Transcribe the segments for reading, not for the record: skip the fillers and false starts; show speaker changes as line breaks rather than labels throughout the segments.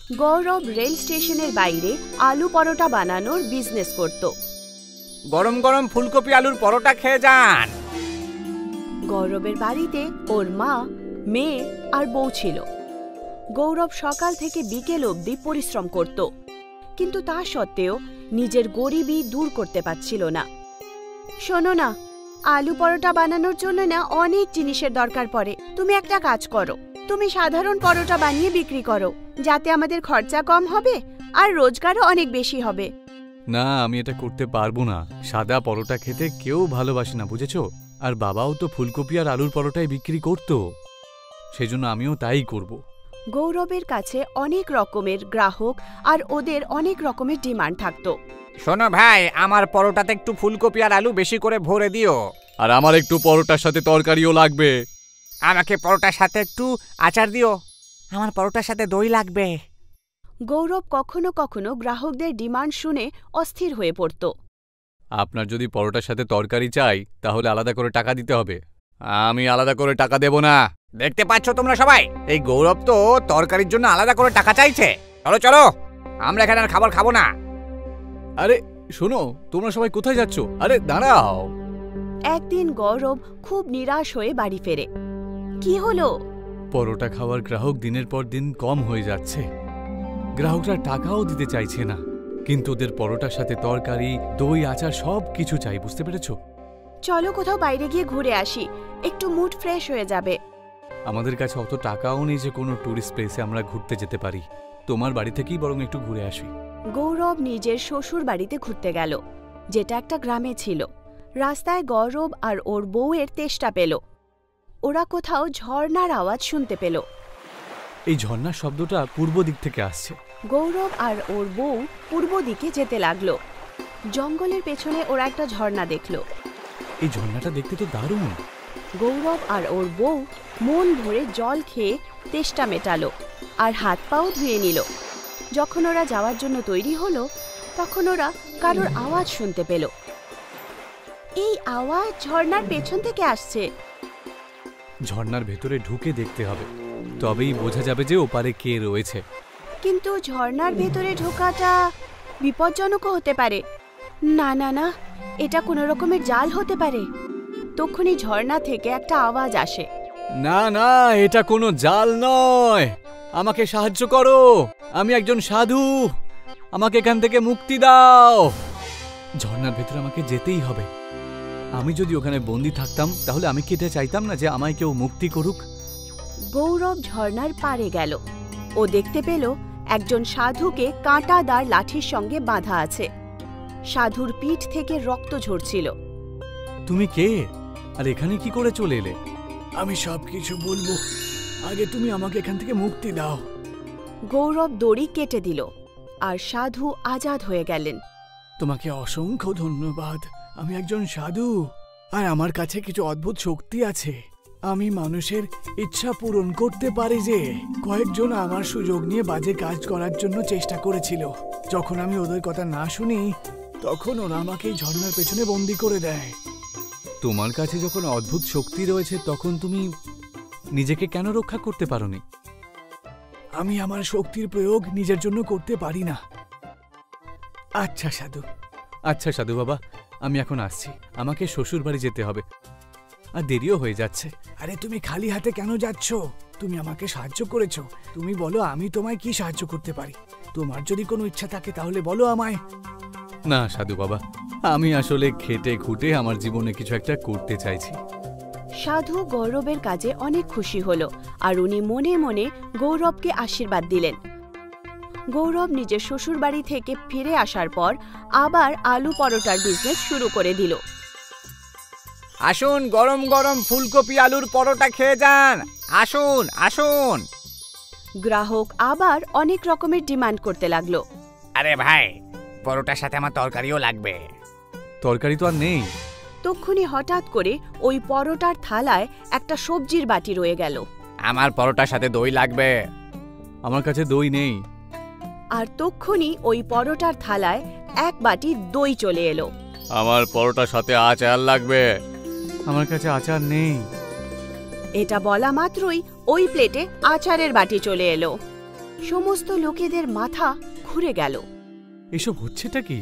গৌরব rail স্টেশনের বাইরে আলু পরোটা বানানোর বিজনেস করত।
গরম গরম ফুলকপি আলুর পরোটা খেয়ে যান।
গৌরবের বাড়িতে ওর মা, মেয়ে আর বউ ছিল। গৌরব সকাল থেকে বিকেল অবধি পরিশ্রম করত, কিন্তু তা সত্ত্বেও নিজের গরিবি দূর করতে পারছিল না। শোনো না, আলু পরোটা বানানোর জন্য না অনেক জিনিসের দরকার পড়ে। তুমি একটা কাজ করো, তুমি সাধারণ পরোটা বানিয়ে বিক্রি করো, যাতে আমাদের খরচা কম হবে আর রোজগারও অনেক বেশি হবে।
না, আমি এটা করতে পারবো না। সাদা পরোটা খেতে কেউ ভালোবাসে না, বুঝেছো? আর বাবাও তো ফুলকপি আর আলুর পরোটাই বিক্রি করতো, সেজন্য আমিও তাই করব।
গৌরবের কাছে অনেক রকমের গ্রাহক আর ওদের অনেক রকমের ডিমান্ড থাকতো।
শোনো ভাই, আমার পরোটাতে একটু ফুলকপি আর আলু বেশি করে ভরে দিও।
আর আমার একটু পরোটার সাথে তরকারিও লাগবে।
আমাকে পরোটার সাথে একটু আচার দিও। আমার পরোটার সাথে দই লাগবে।
গৌরব কখনো কখনো গ্রাহকদের ডিমান্ড শুনে অস্থির হয়ে পড়ত।
আপনার যদি পরোটার সাথে তরকারি চাই তাহলে আলাদা করে টাকা দিতে হবে। আমি আলাদা করে টাকা দেব না।
দেখতে পাচ্ছ তোমরা সবাই, এই গৌরব তো তরকারির জন্য আলাদা করে টাকা চাইছে। চলো চলো, আমরা এখানে আর খাবার খাবো না।
আরে শোনো, তোমরা সবাই কোথায় যাচ্ছ? আরে দাঁড়াও।
একদিন গৌরব খুব নিরাশ হয়ে বাড়ি ফেরে। কি হলো?
পরোটা খাওয়ার গ্রাহক দিনের পর দিন কম হয়ে যাচ্ছে। গ্রাহকরা টাকাও দিতে চাইছে না, কিন্তু ওদের পরোটার সাথে তরকারি, দই, আচার সব কিছু চাই, বুঝতে পেরেছো?
চলো কোথাও বাইরে গিয়ে ঘুরে আসি, একটু মুড ফ্রেশ হয়ে যাবে।
আমাদের কাছে অত টাকাও নেই যে কোনো ট্যুরিস্ট প্লেসে আমরা ঘুরতে যেতে পারি। তোমার বাড়ি থেকেই বরং একটু ঘুরে আসি।
গৌরব নিজের শ্বশুর বাড়িতে ঘুরতে গেল, যেটা একটা গ্রামে ছিল। রাস্তায় গৌরব আর ওর বউয়ের তেষ্টা পেল। ওরা কোথাও ঝর্ণার আওয়াজ শুনতে পেল।
এই ঝর্ণার শব্দটা পূর্ব দিক থেকে আসছে।
গৌরব আর ওর বউ পূর্ব দিকে যেতে লাগলো। জঙ্গলের পেছনে ওরা একটা ঝর্ণা দেখলো।
এই ঝর্ণাটা দেখতে তো দারুণ।
গৌরব আর ওর বউ মন ভরে জল খেয়ে তেষ্টা মেটালো আর হাত পাও ধুয়ে নিল। যখন ওরা যাওয়ার জন্য তৈরি হলো, তখন ওরা কারোর আওয়াজ শুনতে পেল। এই আওয়াজ ঝর্ণার পেছন থেকে আসছে।
ঝর্ণার ভেতরে ঢুকে দেখতে হবে, তবেই বোঝা যাবে যে ওপারে কে রয়েছে।
কিন্তু ঝর্ণার ভেতরে ঢোকাটা বিপজ্জনকও হতে পারে। না না না, এটা কোনো রকমের জাল হতে পারে। তখনই ঝর্ণা থেকে একটা আওয়াজ আসে।
না না, এটা কোনো জাল নয়। আমাকে সাহায্য করো, আমি একজন সাধু। আমাকে এখান থেকে মুক্তি দাও। ঝর্ণার ভেতরে আমাকে যেতেই হবে। আমি যদি ওখানে বন্দি থাকতাম তাহলে আমি কি এটা চাইতাম না যে আমায় কেউ মুক্তি করুক?
গৌরব ঝর্ণার পাড়ে গেল। ও দেখতে পেল একজন সাধুকে কাঁটাদার লাঠির সঙ্গে বাঁধা আছে। সাধুর পিঠ থেকে রক্ত ঝরছিল।
তুমি কে আর এখানে কি করে চলে এলে? আমি সবকিছু বলবো, আগে তুমি আমাকে এখান থেকে মুক্তি দাও।
গৌরব দড়ি কেটে দিল আর সাধু আজাদ হয়ে গেলেন।
তোমাকে অসংখ্য ধন্যবাদ। আমি একজন সাধু আর আমার কাছে কিছু অদ্ভুত শক্তি আছে। আমি মানুষের ইচ্ছা পূরণ করতে পারি। যে কয়েকজন আমার সুযোগ নিয়ে বাজে কাজ করার জন্য চেষ্টা করেছিল, যখন আমি ওদের কথা না শুনি তখন ওরা আমাকে এই ঝর্ণার পেছনে বন্দি করে দেয়। তোমার কাছে যখন অদ্ভুত শক্তি রয়েছে তখন তুমি নিজেকে কেন রক্ষা করতে পারোনি? আমি আমার শক্তির প্রয়োগ নিজের জন্য করতে পারি না। আচ্ছা সাধু বাবা, আমি এখন আসছি। আমাকে শ্বশুর বাড়ি যেতে হবে আর দেরিও হয়ে যাচ্ছে। আরে তুমি খালি হাতে কেন যাচ্ছ? তুমি আমাকে সাহায্য করেছো, তুমি বলো আমি তোমায় কি সাহায্য করতে পারি। তোমার যদি কোনো ইচ্ছা থাকে তাহলে বলো আমায়। না সাধু বাবা, আমি আসলে খেটে খুঁটে আমার জীবনে কিছু একটা করতে চাইছি।
সাধু গৌরবের কাজে অনেক খুশি হল আর উনি মনে মনে গৌরবকে আশীর্বাদ দিলেন। গৌরব নিজের শ্বশুর বাড়ি থেকে ফিরে আসার পর আবার আলু পরোটার বিজনেস শুরু করে দিল।
আসুন, গরম গরম ফুলকপি আলুর পরোটা খেয়ে যান। আসুন আসুন।
গ্রাহক আবার অনেক রকমের ডিমান্ড করতে লাগলো।
আরে ভাই, পরোটার সাথে আমার তরকারিও লাগবে।
তরকারি তো আর নেই।
তক্ষুনি হঠাৎ করে ওই পরোটার থালায় একটা সবজির বাটি রয়ে গেল।
আমার পরোটার সাথে দই লাগবে।
আমার কাছে দই নেই।
আর তক্ষুনি ওই পরোটার থালায় এক বাটি দই চলে এলো।
আমার পরোটার সাথে আচার লাগবে। আমার কাছে আচার নেই।
এটা বলা মাত্রই ওই প্লেটে আচারের বাটি চলে এলো। সমস্ত লোকেদের মাথা ঘুরে গেল।
এসব হচ্ছেটা কি?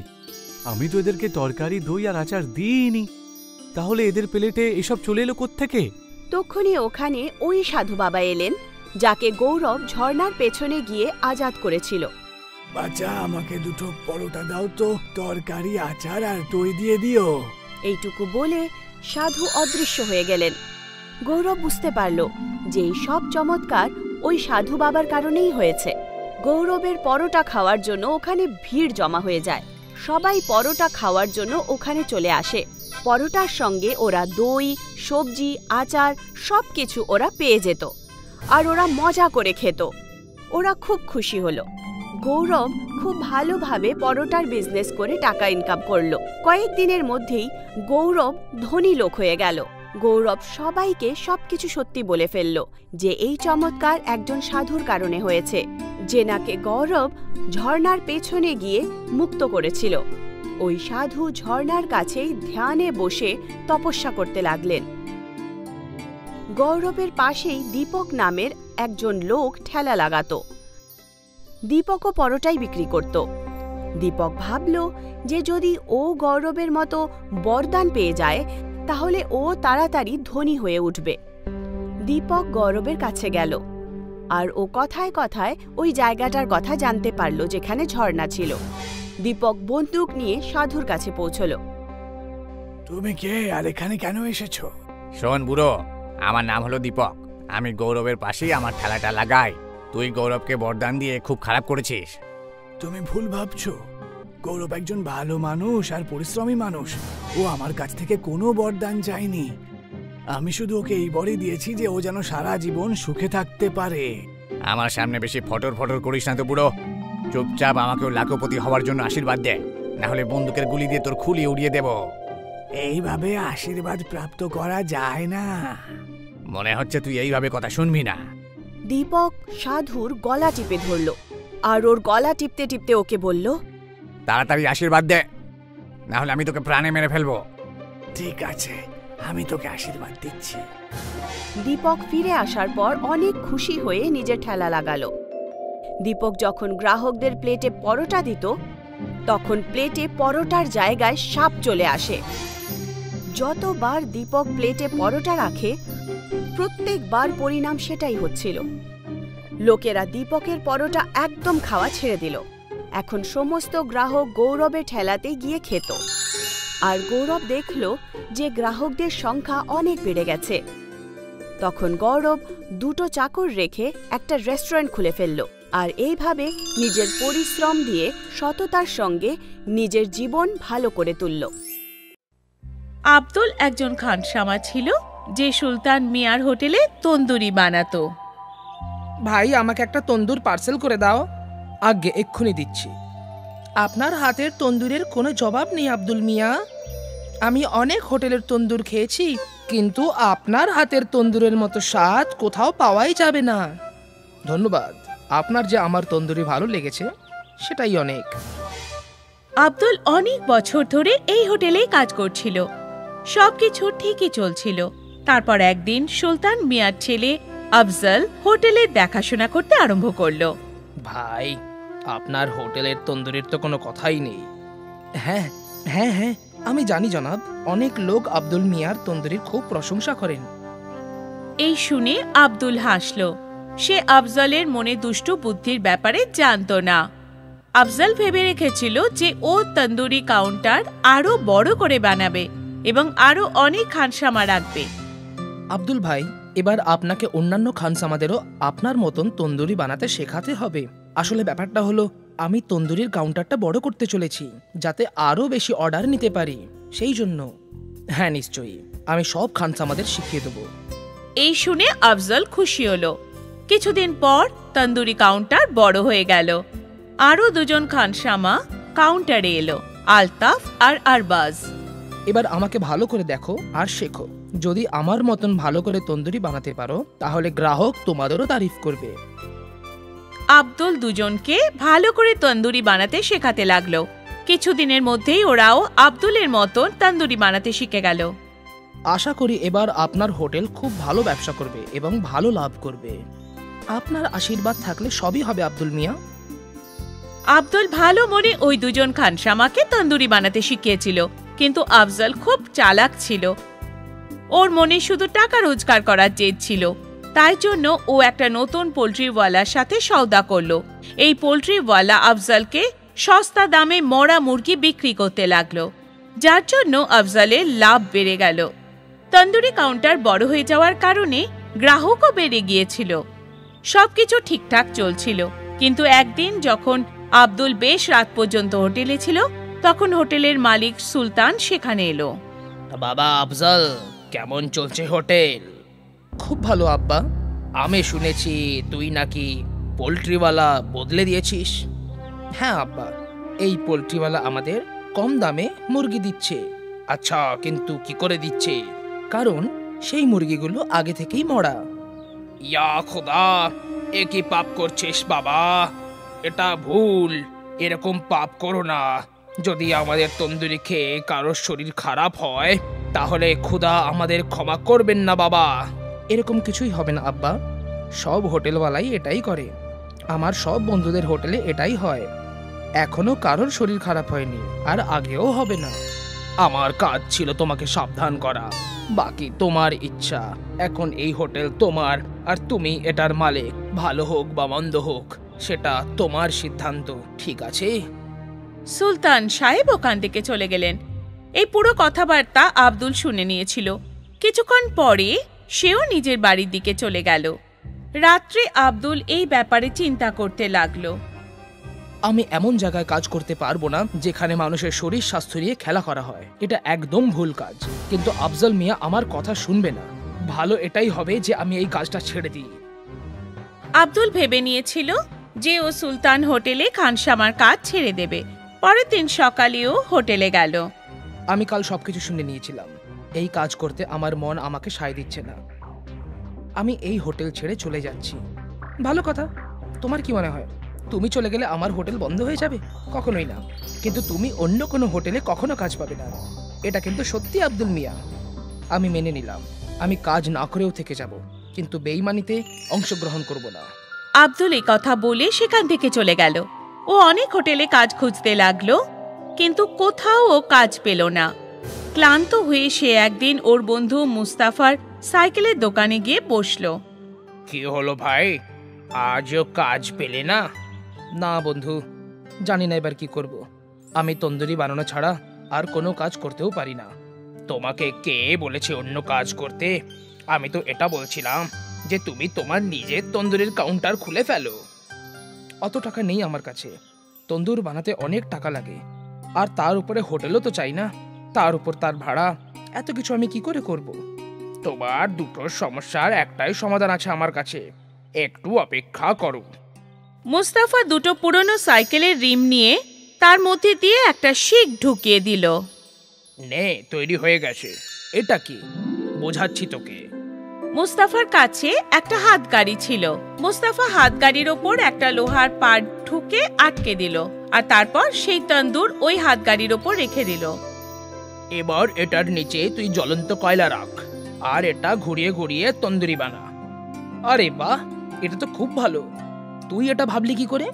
আমি তো এদেরকে তরকারি, দই আর আচার দিইনি, তাহলে এদের প্লেটে এসব চলে এলো কোত্থেকে?
তখনই ওখানে ওই সাধু বাবা এলেন যাকে গৌরব ঝর্ণার পেছনে গিয়ে আজাদ করেছিল।
বাচ্চা, আমাকে দুটো পরোটা দাও তো, তরকারি, আচার আর দই দিয়ে দিও।
এইটুকু বলে সাধু অদৃশ্য হয়ে গেলেন। গৌরব বুঝতে পারল যে এই সব চমৎকার ওই সাধু বাবার কারণেই হয়েছে। গৌরবের পরোটা খাওয়ার জন্য ওখানে ভিড় জমা হয়ে যায়। সবাই পরোটা খাওয়ার জন্য ওখানে চলে আসে। পরোটার সঙ্গে ওরা দই, সবজি, আচার সবকিছু ওরা পেয়ে যেত, আর ওরা মজা করে খেত। ওরা খুব খুশি হলো। গৌরব খুব ভালোভাবে পরোটার বিজনেস করে টাকা ইনকাম করলো। কয়েকদিনের মধ্যেই গৌরব ধনী লোক হয়ে গেল। গৌরব সবাইকে সবকিছু সত্যি বলে ফেলল যে এই চমৎকার একজন সাধুর কারণে হয়েছে, যে নাকে গৌরব ঝর্ণার পেছনে গিয়ে মুক্ত করেছিল। ওই সাধু ঝর্ণার কাছেই ধ্যানে বসে তপস্যা করতে লাগলেন। গৌরবের পাশেই দীপক নামের একজন লোক ঠেলা লাগাতো। দীপকও পরোটাই বিক্রি করত। দীপক ভাবল যে যদি ও গৌরবের মতো বরদান পেয়ে যায় তাহলে ও তাড়াতাড়ি ধনী হয়ে উঠবে। দীপক গৌরবের কাছে গেল আর ও কথায় কথায় ওই জায়গাটার কথা জানতে পারল যেখানে ঝর্ণা ছিল। দীপক বন্দুক নিয়ে সাধুর কাছে পৌঁছল।
তুমি কে আর এখানে কেন এসেছো?
শোন বুড়ো, আমার নাম হলো দীপক। আমি গৌরবের পাশেই আমার ঠেলাটা লাগাই। তুই গৌরবকে বরদান দিয়ে খুব খারাপ করেছিস।
তুমি ভুল ভাবছো। গৌরব একজন ভালো মানুষ আর পরিশ্রমী মানুষ। ও আমার কাছ থেকে কোনো বরদান চায়নি। আমি শুধু ওকে এই বরই দিয়েছি যে ও যেন সারা জীবন সুখে থাকতে পারে।
আমার সামনে বেশি ফটর ফটর করিস না তো বুড়ো। চুপচাপ আমাকেও লাখপতি হওয়ার জন্য আশীর্বাদ দে, না হলে বন্দুকের গুলি দিয়ে তোর খুলি উড়িয়ে দেব।
এইভাবে আশীর্বাদ প্রাপ্ত করা যায় না।
মনে হচ্ছে তুই এইভাবে কথা শুনবি না।
দীপক সাধুর গলা টিপে ধরল আর ওর গলা টিপতে টিপতে ওকে বলল,
তাড়াতাড়ি আশীর্বাদ দে, না হলে আমি তোকে প্রাণে মেরে ফেলবো।
ঠিক আছে, আমি তোকে আশীর্বাদ দিচ্ছি।
দীপক ফিরে আসার পর অনেক খুশি হয়ে নিজের ঠেলা লাগালো। দীপক যখন গ্রাহকদের প্লেটে পরোটা দিত তখন প্লেটে পরোটার জায়গায় সাপ চলে আসে। যতবার দীপক প্লেটে পরোটা রাখে প্রত্যেকবার পরিণাম সেটাই হচ্ছিল। লোকেরা দীপকের পরোটা একদম খাওয়া ছেড়ে দিল। এখন সমস্ত গ্রাহক গৌরবের ঠেলাতে গিয়ে খেত, আর গৌরব দেখল যে গ্রাহকদের সংখ্যা অনেক বেড়ে গেছে। তখন গৌরব দুটো চাকর রেখে একটা রেস্টুরেন্ট খুলে ফেলল, আর এইভাবে নিজের পরিশ্রম দিয়ে সততার সঙ্গে নিজের জীবন ভালো করে তুলল।
আব্দুল একজন খানসামা ছিল যে সুলতান মিয়ার হোটেলে তন্দুরি বানাতো।
ভাই, আমাকে একটা তন্দুর পার্সেল করে দাও। আগে এক্ষুনি দিচ্ছি। আপনার হাতের তন্দুরের কোনো জবাব নেই আব্দুল মিয়া। আমি অনেক হোটেলের তন্দুর খেয়েছি, কিন্তু আপনার হাতের তন্দুরের মতো স্বাদ কোথাও পাওয়াই যাবে না। ধন্যবাদ, আপনার যে আমার তন্দুরি ভালো লেগেছে সেটাই অনেক।
আব্দুল অনেক বছর ধরে এই হোটেলেই কাজ করছিল। সবকিছু ঠিকই চলছিল। তারপর একদিন সুলতান মিয়ার ছেলে আফজল হোটেলের দেখাশোনা করতে আরম্ভ করলো।
ভাই, আপনার হোটেলের তন্দুরির তো কোনো কথাই নেই। হ্যাঁ হ্যাঁ হ্যাঁ, আমি জানি জনাব। অনেক লোক আব্দুল মিয়ার তন্দুরির খুব প্রশংসা করেন।
এই শুনে আব্দুল হাসল। সে আফজলের মনে দুষ্ট বুদ্ধির ব্যাপারে জানত না। আফজল ভেবে রেখেছিল যে ও তন্দুরি কাউন্টার আরো বড় করে বানাবে এবং আরো অনেক খানসামা রাখবে।
আব্দুল ভাই, এবার আপনাকে অন্যান্য খানসামাদেরও আপনার মতন তন্দুরি বানাতে শেখাতে হবে। আসলে ব্যাপারটা হলো, আমি তন্দুরির কাউন্টারটা বড় করতে চলেছি যাতে আরো বেশি অর্ডার নিতে পারি, সেই জন্য। হ্যাঁ নিশ্চয়ই, আমি সব খানসামাদের শিখিয়ে দেবো।
এই শুনে আফজল খুশি হলো। কিছুদিন পর তন্দুরি কাউন্টার বড় হয়ে গেল। আরো দুজন খানসামা কাউন্টারে এলো, আলতাফ আর আরবাজ।
এবার আমাকে ভালো করে দেখো আর শেখো। যদি আমার মতন ভালো করে তন্দুরি বানাতে পারো তাহলে গ্রাহক তোমাদেরও তারিফ করবে।
আব্দুল দুজনকে ভালো করে তন্দুরি বানাতে শেখাতে লাগলো। কিছুদিনের মধ্যেই ওরাও আব্দুলের মতন তন্দুরি বানাতে শিখে গেল।
আশা করি এবার আপনার হোটেল খুব ভালো ব্যবসা করবে এবং ভালো লাভ করবে। আপনার আশীর্বাদ থাকলে সবই হবে আব্দুল মিয়া।
আব্দুল ভালো মনে ওই দুজন খানসামাকে তন্দুরি বানাতে শিখিয়েছিল, কিন্তু আফজল খুব চালাক ছিল। ওর মনে শুধু টাকা রোজগার করার জেদ ছিল। তাই জন্য ও একটা নতুন পোল্ট্রিওয়ালার সাথে সওদা করলো। এই পোল্ট্রিওয়ালা আফজলকে সস্তা দামে মরা মুরগি বিক্রি করতে লাগলো, যার জন্য আফজলের লাভ বেড়ে গেল। তন্দুরি কাউন্টার বড় হয়ে যাওয়ার কারণে গ্রাহকও বেড়ে গিয়েছিল। সবকিছু ঠিকঠাক চলছিল, কিন্তু একদিন যখন আব্দুল বেশ রাত পর্যন্ত হোটেলে ছিল, তখন হোটেলের মালিক সুলতান সেখানে এলো।
বাবা আফজল, কেমন চলছে হোটেল? খুব ভালো আব্বা। আমি শুনেছি তুই নাকি পোল্ট্রিওয়ালা বদলে দিয়েছিস। হ্যাঁ আব্বা, এই পোল্ট্রিওয়ালা আমাদের কম দামে মুরগি দিচ্ছে। আচ্ছা, কিন্তু কি করে দিচ্ছে? কারণ সেই মুরগিগুলো আগে থেকেই মরা। ইয়া খোদা, এ কি পাপ করছিস বাবা? এটা ভুল, এরকম পাপ করো না। যদি আমাদের তন্দুরি খেয়ে কারোর শরীর খারাপ হয়, তাহলে খোদা আমাদের ক্ষমা করবেন না বাবা। এরকম কিছুই হবে না আব্বা, সব হোটেলওয়ালাই এটাই করে। আমার সব বন্ধুদের হোটেলে এটাই হয়। এখনো কারোর শরীর খারাপ হয়নি, আর আগেও হবে না। আমার কাজ ছিল তোমাকে সাবধান করা, বাকি তোমার ইচ্ছা। এখন এই হোটেল তোমার, আর তুমি এটার মালিক। ভালো হোক বা মন্দ হোক, সেটা তোমার সিদ্ধান্ত, ঠিক আছে?
সুলতান সাহেব ওখান থেকে চলে গেলেন। এই পুরো কথাবার্তা আব্দুল শুনে নিয়েছিল। কিছুক্ষণ পরে সেও নিজের বাড়ির দিকে চলে গেল। রাত্রে আব্দুল এই ব্যাপারে চিন্তা করতে লাগলো।
আমি এমন জায়গায় কাজ করতে পারবো না যেখানে মানুষের শরীর স্বাস্থ্য নিয়ে খেলা করা হয়। এটা একদম ভুল কাজ। কিন্তু আফজল মিয়া আমার কথা শুনবে না। ভালো এটাই হবে যে আমি এই কাজটা ছেড়ে দিই।
আব্দুল ভেবে নিয়েছিল যে ও সুলতান হোটেলে খানসামার কাজ ছেড়ে দেবে। পরের দিন সকালেও হোটেলে গেল।
আমি কাল সবকিছু শুনে নিয়েছিলাম। এই কাজ করতে আমার মন আমাকে সায় দিচ্ছে না। আমি এই হোটেল ছেড়ে চলে যাচ্ছি। ভালো কথা। তোমার কি মনে হয়, তুমি চলে গেলে আমার হোটেল বন্ধ হয়ে যাবে? কখনোই না। কিন্তু তুমি অন্য কোনো হোটেলে কখনো কাজ পাবে না। এটা কিন্তু সত্যি আব্দুল মিয়া। আমি মেনে নিলাম, আমি কাজ না করেও থেকে যাব, কিন্তু বেঈমানিতে অংশগ্রহণ করব না।
আব্দুল এই কথা বলে সেখান থেকে চলে গেল। ও অনেক হোটেলে কাজ খুঁজতে লাগলো, কিন্তু কোথাও ও কাজ পেল না। ক্লান্ত হয়ে সে একদিন ওর বন্ধু মুস্তাফার সাইকেলের দোকানে গিয়ে বসলো।
কি হলো ভাই, আজও কাজ পেলে না? না বন্ধু, জানি না এবার কি করব। আমি তন্দুরি বানানো ছাড়া আর কোনো কাজ করতেও পারি না। তোমাকে কে বলেছে অন্য কাজ করতে? আমি তো এটা বলছিলাম যে তুমি তোমার নিজের তন্দুরির কাউন্টার খুলে ফেলো। অত টাকা নেই আমার কাছে। তন্দুর বানাতে অনেক টাকা লাগে, আর তার উপরে হোটেলও তো চাই না। তার উপর তার ভাড়া, এত কিছু আমি কি করে করব? তোমার দুটো সমস্যার একটাই সমাধান আছে আমার কাছে, একটু অপেক্ষা করো।
মুস্তাফা দুটো পুরনো সাইকেলের রিম নিয়ে তার মধ্যে দিয়ে একটা শিক ঢুকিয়ে দিল।
নে, তৈরি হয়ে গেছে। এটা কি? বোঝাচ্ছি তোকে।
মুস্তাফার কাছে একটা হাতগাড়ি ছিল। মুস্তাফা হাতগাড়ির ওপর একটা লোহার পাট ঠুকে আটকে দিল, আর তারপর সেই তন্দুর ওই হাতগাড়ির ওপর রেখে দিল।
এবার এটার নিচে তুই জ্বলন্ত কয়লা রাখ, আর এটা ঘুরিয়ে ঘুরিয়ে তন্দুরি বানা। আরে বাহ, এটা তো খুব ভালো। তুই এটা ভাবলি কি করে?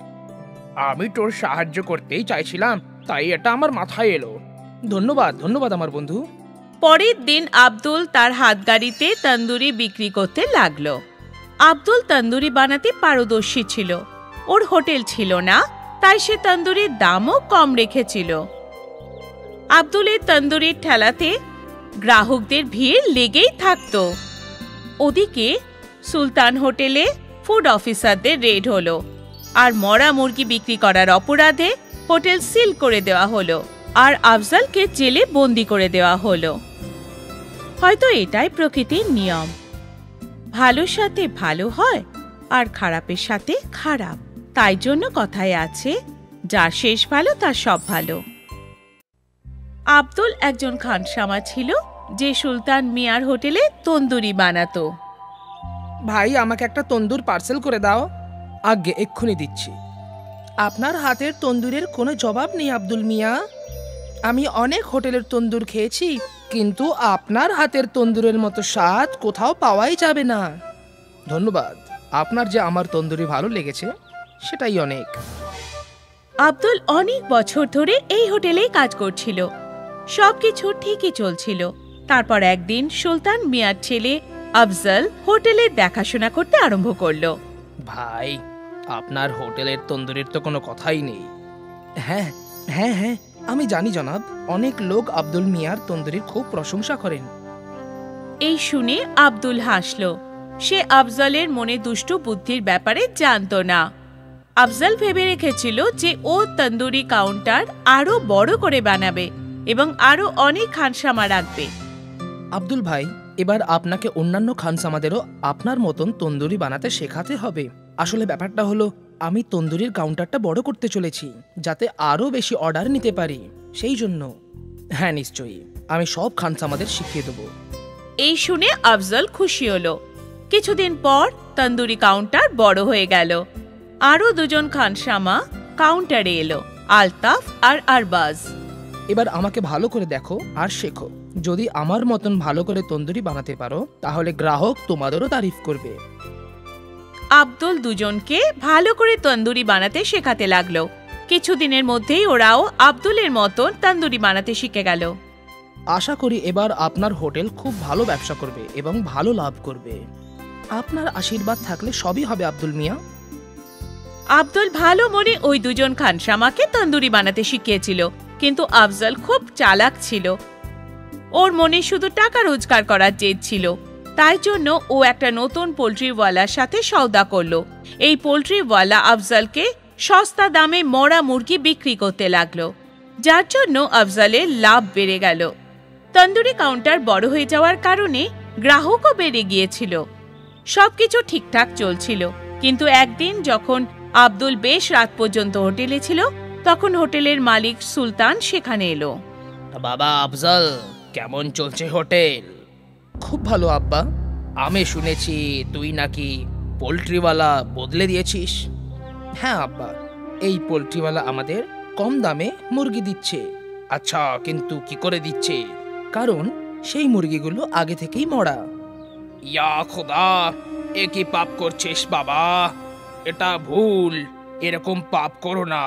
আমি তোর সাহায্য করতেই চাইছিলাম, তাই এটা আমার মাথায় এলো। ধন্যবাদ ধন্যবাদ আমার বন্ধু।
পরের দিন আব্দুল তার হাতগাড়িতে তন্দুরি বিক্রি করতে লাগলো। আব্দুল তন্দুরি বানাতে পারদর্শী ছিল। ওর হোটেল ছিল না, তাই সে তন্দুরির দামও কম রেখেছিল। আব্দুলের তন্দুরির ঠেলাতে গ্রাহকদের ভিড় লেগেই থাকতো। ওদিকে সুলতান হোটেলে ফুড অফিসারদের রেড হলো, আর মরা মুরগি বিক্রি করার অপরাধে হোটেল সিল করে দেওয়া হলো, আর আফজলকে জেলে বন্দি করে দেওয়া হলো। হয়তো এটাই প্রকৃতির নিয়ম। ভালোর সাথে ভালো হয়, আর খারাপের সাথে খারাপ। তাই জন্য কথায় আছে, যার শেষ ভালো তার সব ভালো। আব্দুল একজন খানসামা ছিল, যে সুলতান মিয়ার হোটেলে তন্দুরি বানাতো।
ভাই, আমাকে একটা তন্দুর পার্সেল করে দাও। আগে এক্ষুনি দিচ্ছি। আপনার হাতের তন্দুরের কোনো জবাব নেই আব্দুল মিয়া। আমি অনেক হোটেলের তন্দুর খেয়েছি, কিন্তু আপনার হাতের তন্দুরের মতো স্বাদ কোথাও পাওয়াই যাবে না। ধন্যবাদ, আপনার যে আমার তন্দুরি ভালো লেগেছে সেটাই অনেক।
আব্দুল অনেক বছর ধরে এই হোটেলেই কাজ করছিল। সবকিছু ঠিকই চলছিল। তারপর একদিন সুলতান মিয়ার ছেলে আফজল হোটেলের দেখাশোনা করতে আরম্ভ করলো।
ভাই, আপনার হোটেলের তন্দুরির তো কোনো কথাই নেই। হ্যাঁ হ্যাঁ হ্যাঁ, আমি জানি জনাব, অনেক লোক আব্দুল মিয়ার তন্দুরির খুব প্রশংসা করেন।
এই শুনে আব্দুল হাসল। সে আফজলের মনে দুষ্টু বুদ্ধির ব্যাপারে জানতো না। আফজল ভেবে রেখেছিল যে ও তন্দুরি কাউন্টার আরো বড় করে বানাবে এবং আরো অনেক খানসামা রাখবে।
আব্দুল ভাই, এবার আপনাকে অন্যান্য খানসামাদেরও আপনার মতন তন্দুরি বানাতে শেখাতে হবে। আসলে ব্যাপারটা হলো, আমি তন্দুরির কাউন্টারটা বড় করতে চলেছি যাতে আরো বেশি অর্ডার নিতে পারি, সেই জন্য। হ্যাঁ নিশ্চয়ই, আমি সব খানসামাদের শিখিয়ে দেবো।
এই শুনে আফজল খুশি হলো। কিছুদিন পর তন্দুরি কাউন্টার বড় হয়ে গেল। আরো দুজন খানসামা কাউন্টারে এলো, আলতাফ আর আরবাজ।
এবার আমাকে ভালো করে দেখো আর শেখো। যদি আমার মতন ভালো করে তন্দুরি বানাতে পারো তাহলে গ্রাহক তোমাদেরও তারিফ করবে।
আব্দুল দুজনকে ভালো করে তন্দুরি বানাতে শেখাতে লাগলো। কিছুদিনের মধ্যেই ওরাও আব্দুলের মতন তন্দুরি বানাতে শিখে গেল।
আশা করি এবার আপনার হোটেল খুব ভালো ব্যবসা করবে এবং ভালো লাভ করবে। আপনার আশীর্বাদ থাকলে সবই হবে আব্দুল মিয়া।
আব্দুল ভালো মনে ওই দুজন খানসামাকে তন্দুরি বানাতে শিখিয়েছিল, কিন্তু আফজল খুব চালাক ছিল। ওর মনে শুধু টাকা রোজগার করার জেদ ছিল। তাই জন্য ও একটা নতুন পোল্ট্রিওয়ালার সাথে সওদা করলো। এই পোল্ট্রিওয়ালা আফজলকে সস্তা দামে মরা মুরগি বিক্রি করতে লাগলো, যার জন্য আফজলের লাভ বেড়ে গেল। তন্দুরি কাউন্টার বড় হয়ে যাওয়ার কারণে গ্রাহকও বেড়ে গিয়েছিল। সবকিছু ঠিকঠাক চলছিল, কিন্তু একদিন যখন আব্দুল বেশ রাত পর্যন্ত হোটেলে ছিল, তখন হোটেলের মালিক সুলতান সেখানে এলো।
বাবা আফজল, কেমন চলছে হোটেল? খুব ভালো আব্বা। আমি শুনেছি তুই নাকি পোল্ট্রিওয়ালা বদলে দিয়েছিস। হ্যাঁ আব্বা, এই পোল্ট্রিওয়ালা আমাদের কম দামে মুরগি দিচ্ছে। আচ্ছা, কিন্তু কি করে দিচ্ছে? কারণ সেই মুরগিগুলো আগে থেকেই মরা। ইয়া খোদা, এ কি পাপ করছিস বাবা? এটা ভুল, এরকম পাপ করো না।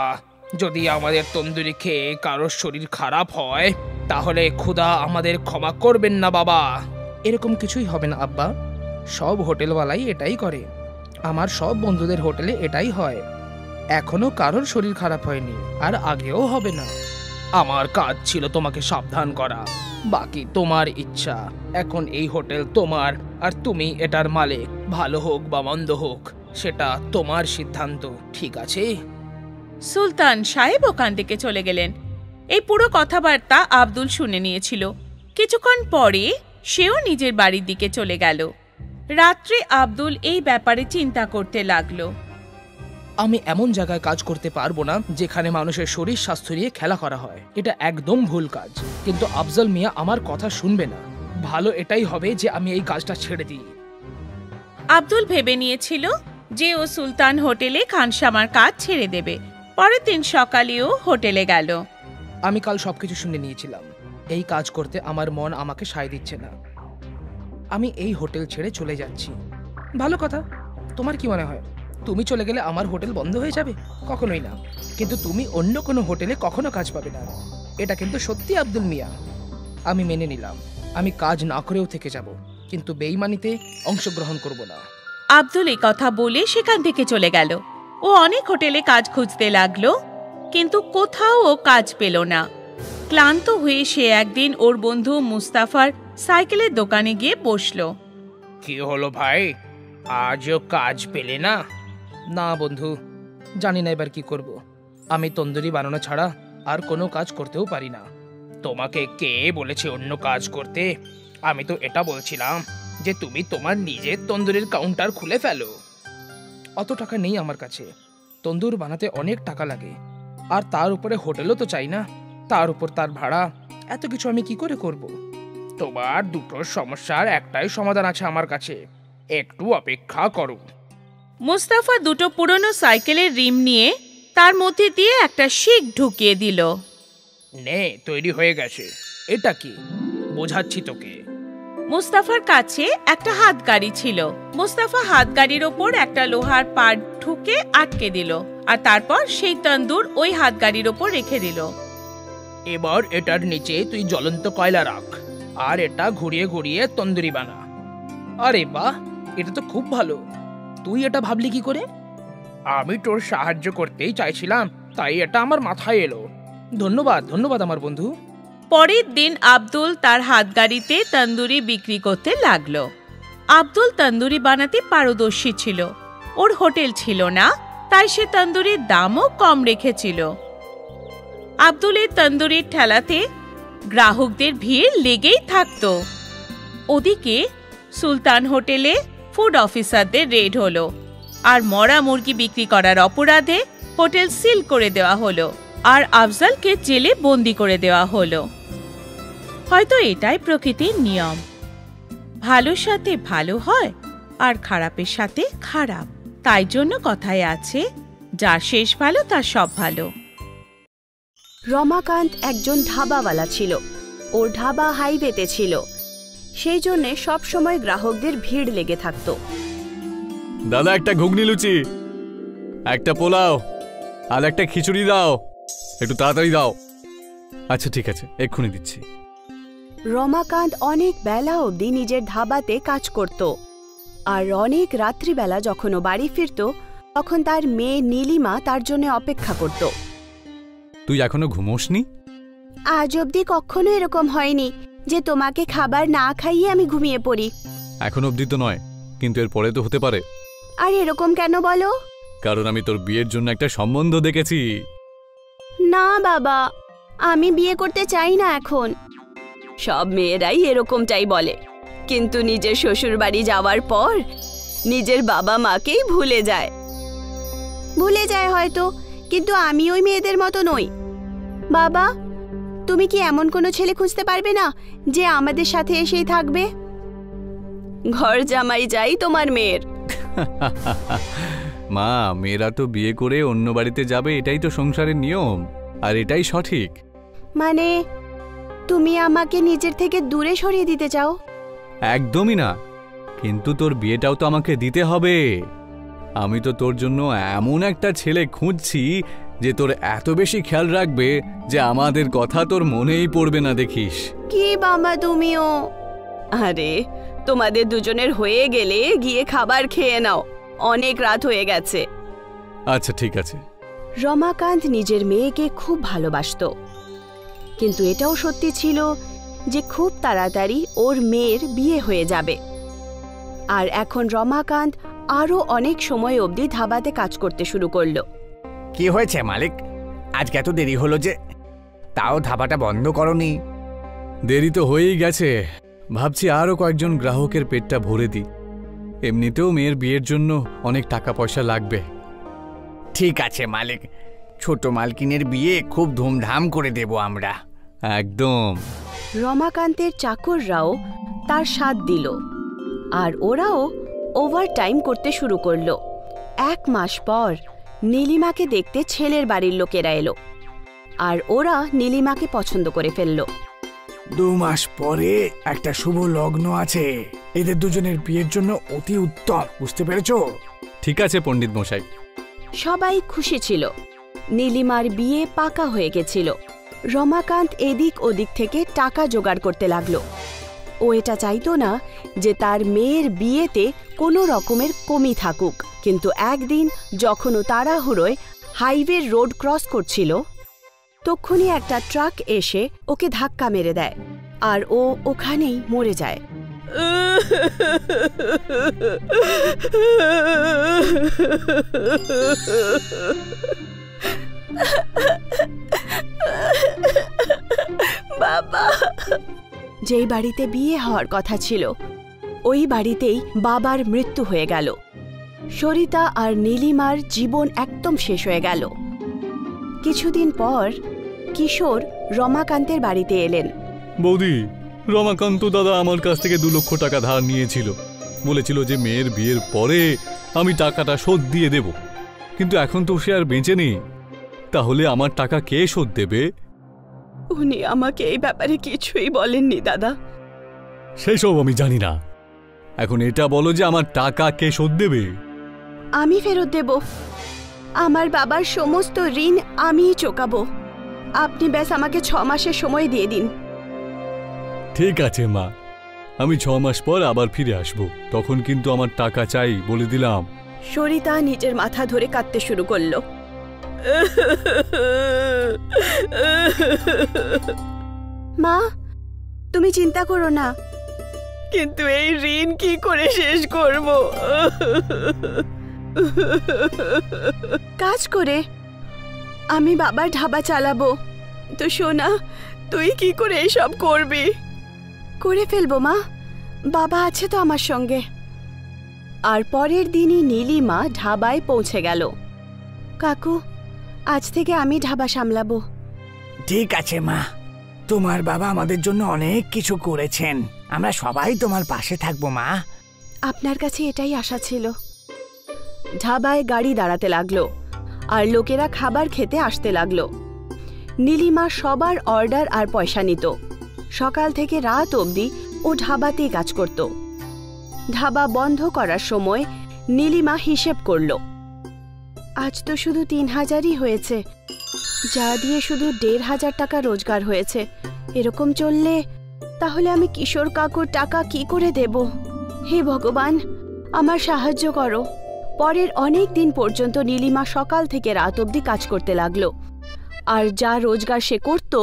যদি আমাদের তন্দুরি খেয়ে কারোর শরীর খারাপ হয় তাহলে খোদা আমাদের ক্ষমা করবেন না বাবা। এরকম কিছুই হবে না আব্বা, সব হোটেলওয়ালাই এটাই করে। আমার সব বন্ধুদের হোটেলে এটাই হয়। এখনো কারোর শরীর খারাপ হয়নি, আর আগেও হবে না। আমার কাজ ছিল তোমাকে সাবধান করা, বাকি তোমার ইচ্ছা। এখন এই হোটেল তোমার, আর তুমি এটার মালিক। ভালো হোক বা মন্দ হোক সেটা তোমার সিদ্ধান্ত, ঠিক আছে?
সুলতান সাহেব ওখান থেকে চলে গেলেন। এই পুরো কথাবার্তা আব্দুল শুনে নিয়েছিল। কিছুক্ষণ পরে সেও নিজের বাড়ির দিকে চলে গেল। রাত্রে আব্দুল এই ব্যাপারে চিন্তা করতে লাগলো।
আমি এমন জায়গায় কাজ করতে পারবো না যেখানে মানুষের শরীর স্বাস্থ্য নিয়ে খেলা করা হয়। এটা একদম ভুল কাজ। কিন্তু আফজল মিয়া আমার কথা শুনবে না। ভালো এটাই হবে যে আমি এই কাজটা ছেড়ে দিই।
আব্দুল ভেবে নিয়েছিল যে ও সুলতান হোটেলে খানসামার কাজ ছেড়ে দেবে। পরের দিন সকালেও হোটেলে গেল।
আমি কাল সবকিছু শুনে নিয়েছিলাম। এই কাজ করতে আমার মন আমাকে সায় দিচ্ছে না। আমি এই হোটেল ছেড়ে চলে যাচ্ছি। ভালো কথা। তোমার কি মনে হয় তুমি চলে গেলে আমার হোটেল বন্ধ হয়ে যাবে? কখনোই না। কিন্তু তুমি অন্য কোনো হোটেলে কখনো কাজ পাবে না। এটা কিন্তু সত্যি আব্দুল মিয়া। আমি মেনে নিলাম, আমি কাজ না করেও থেকে যাব, কিন্তু বেঈমানিতে অংশগ্রহণ করব না।
আব্দুল এই কথা বলে সেখান থেকে চলে গেল। ও অনেক হোটেলে কাজ খুঁজতে লাগলো, কিন্তু কোথাও ও কাজ পেল না। ক্লান্ত হয়ে সে একদিন ওর বন্ধু মুস্তাফার সাইকেলের দোকানে গিয়ে বসলো।
কি হলো ভাই, আজও কাজ পেলে না? না বন্ধু, জানি না এবার কি করব। আমি তন্দুরি বানানো ছাড়া আর কোনো কাজ করতেও পারি না। তোমাকে কে বলেছে অন্য কাজ করতে? আমি তো এটা বলছিলাম যে তুমি তোমার নিজের তন্দুরির কাউন্টার খুলে ফেলো। অত টাকা নেই আমার কাছে। তন্দুর বানাতে অনেক টাকা লাগে, আর তার উপরে হোটেলও তো চাই না, তার উপর তার ভাড়া। এত কিছু আমি কি করে করব? তোমার দুটো সমস্যার একটাই সমাধান আছে আমার কাছে, একটু অপেক্ষা করো।
মুস্তাফা দুটো পুরনো সাইকেলের রিম নিয়ে তার মধ্যে দিয়ে একটা শিক ঢুকিয়ে দিল।
নে, তৈরি হয়ে গেছে। এটা কি? বোঝাচ্ছি তোকে।
মুস্তাফার কাছে একটা হাতগাড়ি ছিল। মুস্তাফা হাতগাড়ির ওপর একটা লোহার পাট ঠুকে আটকে দিল, আর তারপর সেই তন্দুর ওই হাতগাড়ির ওপর রেখে দিল।
এবার এটার নিচে তুই জ্বলন্ত কয়লা রাখ, আর এটা ঘুরিয়ে ঘুরিয়ে তন্দুরি বানা। আরে বাহ, এটা তো খুব ভালো। তুই এটা ভাবলি কি করে? আমি তোর সাহায্য করতেই চাইছিলাম, তাই এটা আমার মাথায় এলো। ধন্যবাদ ধন্যবাদ আমার বন্ধু।
পরের দিন আব্দুল তার হাতগাড়িতে তন্দুরি বিক্রি করতে লাগলো। আব্দুল তন্দুরি বানাতে পারদর্শী ছিল। ওর হোটেল ছিল না, তাই সে তন্দুরির দামও কম রেখেছিল। আব্দুলের তন্দুরির ঠেলাতে গ্রাহকদের ভিড় লেগেই থাকতো। ওদিকে সুলতান হোটেলে ফুড অফিসারদের রেড হলো, আর মরা মুরগি বিক্রি করার অপরাধে হোটেল সিল করে দেওয়া হলো, আর আফজালকে জেলে বন্দি করে দেওয়া হলো। হয়তো এটাই প্রকৃতির নিয়ম, ভালোর সাথে ভালো হয় আর খারাপের সাথে খারাপ। তাই জন্য কথায় আছে, যার শেষ ভালো তার সব ভালো।
রমাকান্ত একজন ধাবাওয়ালা ছিল। ওর ধাবা হাইওয়েতে ছিল, সেই জন্যে সবসময় গ্রাহকদের ভিড় লেগে থাকতো।
দাদা, একটা ঘুগনি লুচি, একটা পোলাও আর একটা খিচুড়ি দাও, একটু তাড়াতাড়ি দাও। আচ্ছা ঠিক আছে, এক্ষুনি দিচ্ছি।
রমাকান্ত অনেক বেলা অবধি নিজের ধাবাতে কাজ করত, আর অনেক রাত্রিবেলা যখন ও বাড়ি ফিরত তখন তার মেয়ে নীলিমা তার জন্য অপেক্ষা করত।
তুই এখনো ঘুমোসনি?
আজ অবধি কখনো এরকম হয়নি যে তোমাকে খাবার না খাইয়ে আমি ঘুমিয়ে পড়ি।
এখন অবধি তো নয়, কিন্তু এর পরে তো হতে পারে।
আর এরকম কেন বলো?
কারণ আমি তোর বিয়ের জন্য একটা সম্বন্ধ দেখেছি।
না বাবা, আমি বিয়ে করতে চাই না এখন। সব মেয়েরাই এরকমটাই বলে, কিন্তু নিজের শ্বশুর বাড়ি যাওয়ার পর নিজের বাবা মাকেই ভুলে যায় হয়তো, কিন্তু আমি ওই মেয়েদের মতো নই। বাবা, তুমি কি এমন কোনো ছেলে খুঁজতে পারবে না যে আমাদের সাথে এসেই থাকবে? ঘর জামাই যাই তোমার মেয়ের।
মা, মেয়েরা তো বিয়ে করে অন্য বাড়িতে যাবে, এটাই তো সংসারের নিয়ম, আর এটাই সঠিক।
মানে তুমি আমাকে নিজের থেকে দূরে সরিয়ে দিতে চাও?
একদমই না, কিন্তু তোর বিয়েটাও তো আমাকে দিতে হবে। আমি তো তোর জন্য এমন একটা ছেলে খুঁজছি যে তোর এত বেশি খেয়াল রাখবে যে আমাদের কথা তোর মনেই পড়বে না, দেখিস।
কি বাবা তুমিও? আরে তোমাদের দুজনের হয়ে গেলে গিয়ে খাবার খেয়ে নাও, অনেক রাত হয়ে গেছে।
আচ্ছা ঠিক আছে।
রমাকান্ত নিজের মেয়েকে খুব ভালোবাসতো, কিন্তু এটাও সত্যি ছিল যে খুব তাড়াতাড়ি ওর মেয়ের বিয়ে হয়ে যাবে। আর এখন রমাকান্ত আরও অনেক সময় অবধি ধাবাতে কাজ করতে শুরু করলো।
কি হয়েছে মালিক, আজকে এত দেরি হলো যে? তাও ধাবাটা বন্ধ করনি?
দেরি তো হয়েই গেছে, ভাবছি আরও কয়েকজন গ্রাহকের পেটটা ভরে দিই। এমনিতেও মেয়ের বিয়ের জন্য অনেক টাকা পয়সা লাগবে।
ঠিক আছে মালিক, ছোট মালকিনের বিয়ে খুব ধুমধাম করে দেব আমরা।
একদম।
রমাকান্তের চাকররাও তার সাথ দিল, আর ওরাও ওভারটাইম করতে শুরু করলো। 1 মাস পর নীলিমাকে দেখতে ছেলের বাড়ির লোকেরা এলো, আর ওরা নীলিমাকে পছন্দ করে ফেলল।
2 মাস পরে একটা শুভ লগ্ন আছে, এদের দুজনের বিয়ের জন্য অতি উত্তম, বুঝতে পেরেছো? ঠিক আছে পণ্ডিত মশাই।
সবাই খুশি ছিল, নীলিমার বিয়ে পাকা হয়ে গেছিল। রমাকান্ত এদিক ওদিক থেকে টাকা জোগাড় করতে লাগলো। ও এটা চাইতো না যে তার মেয়ের বিয়েতে কোনো রকমের কমি থাকুক, কিন্তু একদিন যখন ও তাড়াহুড়োয় হাইওয়ে রোড ক্রস করছিল, তখনই একটা ট্রাক এসে ওকে ধাক্কা মেরে দেয়, আর ও ওখানেই মরে যায়। বাবা, যেই বাড়িতে বিয়ে হওয়ার কথা ছিল ওই বাড়িতেই বাবার মৃত্যু হয়ে গেল। সরিতা আর নীলিমার জীবন একদম শেষ হয়ে গেল। কিছুদিন পর কিশোর রমাকান্তের বাড়িতে এলেন।
বৌদি, রমাকান্ত দাদা আমার কাছ থেকে 2 লক্ষ টাকা ধার নিয়েছিল, বলেছিল যে মেয়ের বিয়ের পরে আমি টাকাটা শোধ দিয়ে দেব, কিন্তু এখন তো সে আর বেঁচে নেই, তাহলে আমার টাকা কে শোধ দেবে?
উনি আমাকে এই ব্যাপারে কিছুই বলেননি দাদা।
সেসব আমি জানি না। এখন এটা বলো যে আমার টাকা কে শোধ দেবে?
আমি ফেরত দেব। আমার বাবার সমস্ত ঋণ আমিই চোকাবো। আপনি ব্যাস আমাকে 6 মাসের সময় দিয়ে দিন।
ঠিক আছে মা, আমি 6 মাস পর আবার ফিরে আসব। তখন কিন্তু আমার টাকা চাই, বলে দিলাম।
সরিতা নিজের মাথা ধরে কাঁদতে শুরু করলো। মা, তুমি চিন্তা করো না, কিন্তু এই ঋণ কি করে শেষ করব? কাজ করে আমি বাবার ধাবা চালাবো। তো সোনা, তুই কি করে এসব করবি? করে ফেলবো মা, বাবা আছে তো আমার সঙ্গে। আর পরের দিনই নীলিমা ধাবায় পৌঁছে গেল। কাকু, আজ থেকে আমি ধাবা সামলাবো।
ঠিক আছে মা, তোমার বাবা আমাদের জন্য অনেক কিছু করেছেন, আমরা সবাই তোমার পাশে থাকবো মা।
আপনার কাছে এটাই আশা ছিল। ধাবায় গাড়ি দাঁড়াতে লাগলো আর লোকেরা খাবার খেতে আসতে লাগলো। নীলিমা সবার অর্ডার আর পয়সা নিত। সকাল থেকে রাত অবধি ও ধাবাতেই কাজ করত। ধাবা বন্ধ করার সময় নীলিমা হিসেব করল, আজ তো শুধু 3000ই হয়েছে, যা দিয়ে শুধু 1500 টাকা রোজগার হয়েছে। এরকম চললে তাহলে আমি কিশোর কাকুর টাকা কি করে দেব? হে ভগবান, আমার সাহায্য করো। পরের অনেক দিন পর্যন্ত নীলিমা সকাল থেকে রাত অবধি কাজ করতে লাগলো, আর যা রোজগার সে করত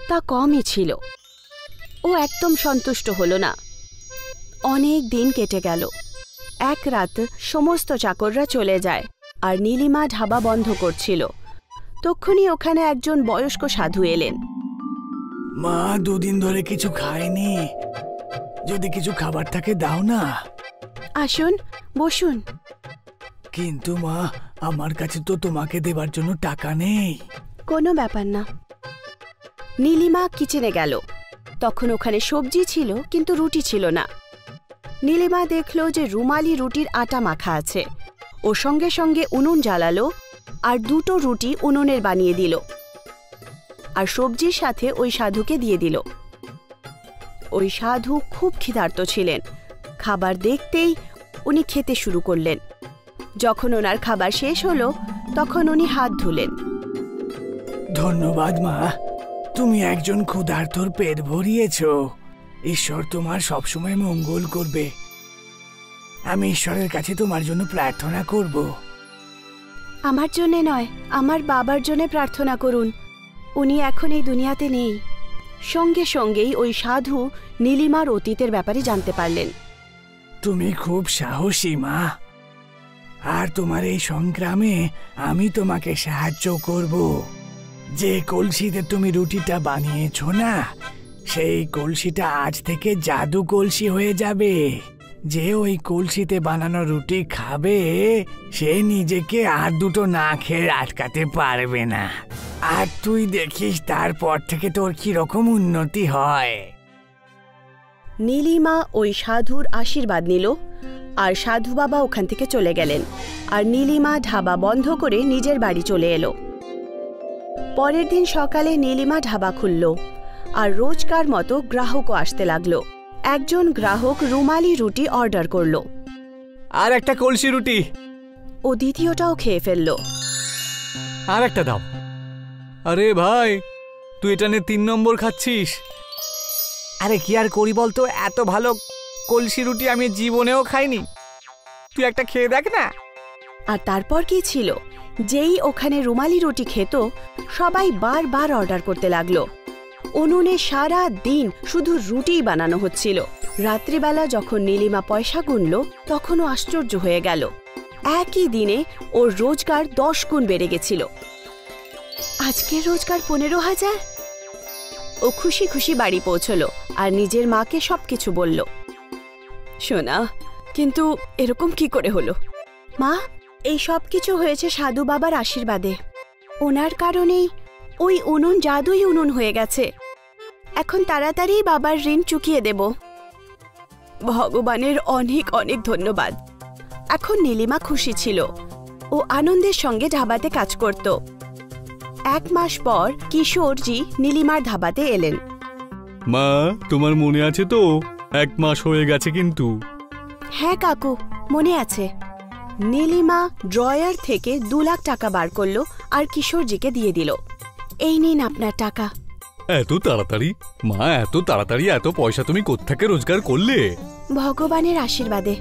তা কমই ছিল। ও একদম সন্তুষ্ট হলো না। অনেক দিন কেটে গেল। এক রাত সমস্ত চাকররা চলে যায় আর নীলিমা ধাবা বন্ধ করছিল। তক্ষুনি ওখানে একজন বয়স্ক সাধু এলেন।
মা 2 দিন ধরে কিছু খায়নি, যদি কিছু খাবার থাকে দাও না।
আসুন, বসুন।
কিন্তু মা, আমার কাছে তো তোমাকে দেবার জন্য টাকা নেই।
কোনো ব্যাপার না। নীলিমা কিচেনে গেল। তখন ওখানে সবজি ছিল কিন্তু রুটি ছিল না। নীলিমা দেখল যে রুমালি রুটির আটা মাখা আছে। ও সঙ্গে সঙ্গে উনুন জ্বালালো আর 2টো রুটি উনুনের বানিয়ে দিল আর সবজির সাথে ওই সাধুকে দিয়ে দিল। ওই সাধু খুব ক্ষিধার্ত ছিলেন। খাবার দেখতেই উনি খেতে শুরু করলেন। যখন ওনার খাবার শেষ হলো তখন উনি হাত ধুলেন।
ধন্যবাদ মা, তুমি একজন ক্ষুধার্তর পেট ভরিয়েছ। ঈশ্বর তোমার সবসময় মঙ্গল করবে। আমি ঈশ্বরের কাছে তোমার জন্য প্রার্থনা করব।
আমার জন্যে নয়, আমার বাবার জন্য প্রার্থনা করুন। উনি এখন এই দুনিয়াতে নেই। সঙ্গে সঙ্গেই ওই সাধু নীলিমার অতীতের ব্যাপারে জানতে পারলেন।
তুমি খুব সাহসী মা, আর তোমার এই সংগ্রামে আমি তোমাকে সাহায্য করব। যে কলসিতে তুমি রুটিটা বানিয়েছ না, সেই কলসিটা আজ থেকে জাদু কলসি হয়ে যাবে। যে ওই কলসিতে বানানো রুটি খাবে সে নিজেকে আর 2টো না খেয়ে আটকাতে পারবে না। আর তুই দেখিস তারপর থেকে তোর কিরকম উন্নতি হয়।
নীলিমা ওই সাধুর আশীর্বাদ নিল আর সাধু বাবা ওখান থেকে চলে গেলেন। আর নীলিমা ধাবা বন্ধ করে নিজের বাড়ি চলে এলো। পরের দিন সকালে নীলিমা ধাবা খুলল আর রোজকার মতো গ্রাহকও আসতে লাগলো। একজন গ্রাহক রুমালি রুটি অর্ডার করলো।
আর একটা কলসি রুটি।
ও দ্বিতীয়টাও খেয়ে ফেলল।
আর একটা দাও। আরে ভাই, তুই এটা নিয়ে 3 নম্বর খাচ্ছিস।
আরে কি আর করি বলতো, এত ভালো কলসি রুটি আমি জীবনেও খাইনি। তুই একটা খেয়ে দেখ না।
আর তারপর কি ছিল, যেই ওখানে রুমালি রুটি খেত সবাই বারবার অর্ডার করতে লাগলো। উনুনে সারা দিন শুধু রুটিই বানানো হচ্ছিল। রাত্রিবেলা যখন নীলিমা পয়সা গুনল তখনও আশ্চর্য হয়ে গেল। একই দিনে ওর রোজগার 10 গুণ বেড়ে গেছিল। আজকের রোজগার 15,000। ও খুশি খুশি বাড়ি পৌঁছলো আর নিজের মাকে সবকিছু বলল। সোনা, কিন্তু এরকম কি করে হলো? মা, এই সব কিছু হয়েছে সাধু বাবার আশীর্বাদে। ওনার কারণেই ওই উনুন জাদুই উনুন হয়ে গেছে। এখন তাড়াতাড়ি বাবার ঋণ চুকিয়ে দেব। ভগবানের অনেক অনেক ধন্যবাদ। এখন নীলিমা খুশি ছিল। ও আনন্দের সঙ্গে ধাবাতে কাজ করত। 1 মাস পর কিশোরজি নীলিমার ধাবাতে এলেন।
মা, তোমার মনে আছে তো 1 মাস হয়ে গেছে কিন্তু।
হ্যাঁ কাকু, মনে আছে। নীলিমা ড্রয়ার থেকে 2 লাখ টাকা বার করলো আর কিশোরজিকে দিয়ে দিল। এই নিন আপনার টাকা।
এত তাড়াতাড়ি? মা, এত তাড়াতাড়ি এত পয়সা তুমি কোত্থেকে রোজগার করলে?
ভগবানের আশীর্বাদে।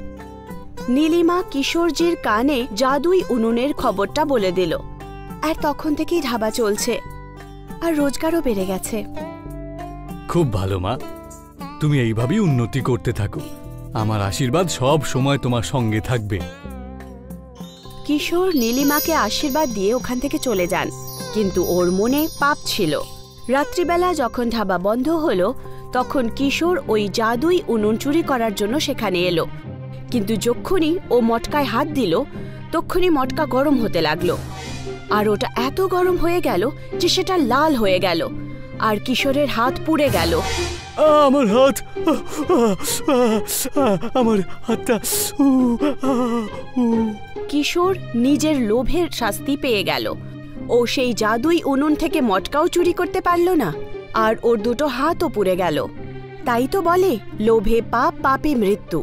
নীলিমা কিশোরজির কানে জাদুই উনুনের খবরটা বলে দিল, আর তখন থেকেই ধাবা চলছে, আর রোজগারও বেড়ে গেছে।
খুব ভালো মা, তুমি এইভাবেই উন্নতি করতে থাকো। আমার আশীর্বাদ সব সময় তোমার সঙ্গে থাকবে।
কিশোর নীলিমাকে আশীর্বাদ দিয়ে ওখান থেকে চলে যান, কিন্তু ওর মনে পাপ ছিল। রাত্রিবেলা যখন ধাবা বন্ধ হলো, তখন কিশোর ওই জাদুই উনুন চুরি করার জন্য সেখানে এলো। কিন্তু যখনই ও মটকায় হাত দিল, তখনই মটকা গরম হতে লাগলো, আর ওটা এত গরম হয়ে গেল যে সেটা লাল হয়ে গেল, আর কিশোরের হাত পুড়ে গেল।
আমার হাত, আমার হাতটা।
কিশোর নিজের লোভের শাস্তি পেয়ে গেল। ও সেই জাদুই উনুন থেকে মটকাও চুরি করতে পারল না, আর ওর 2টো হাতও পুড়ে গেল। তাই তো বলে, লোভে পাপ, পাপে মৃত্যু।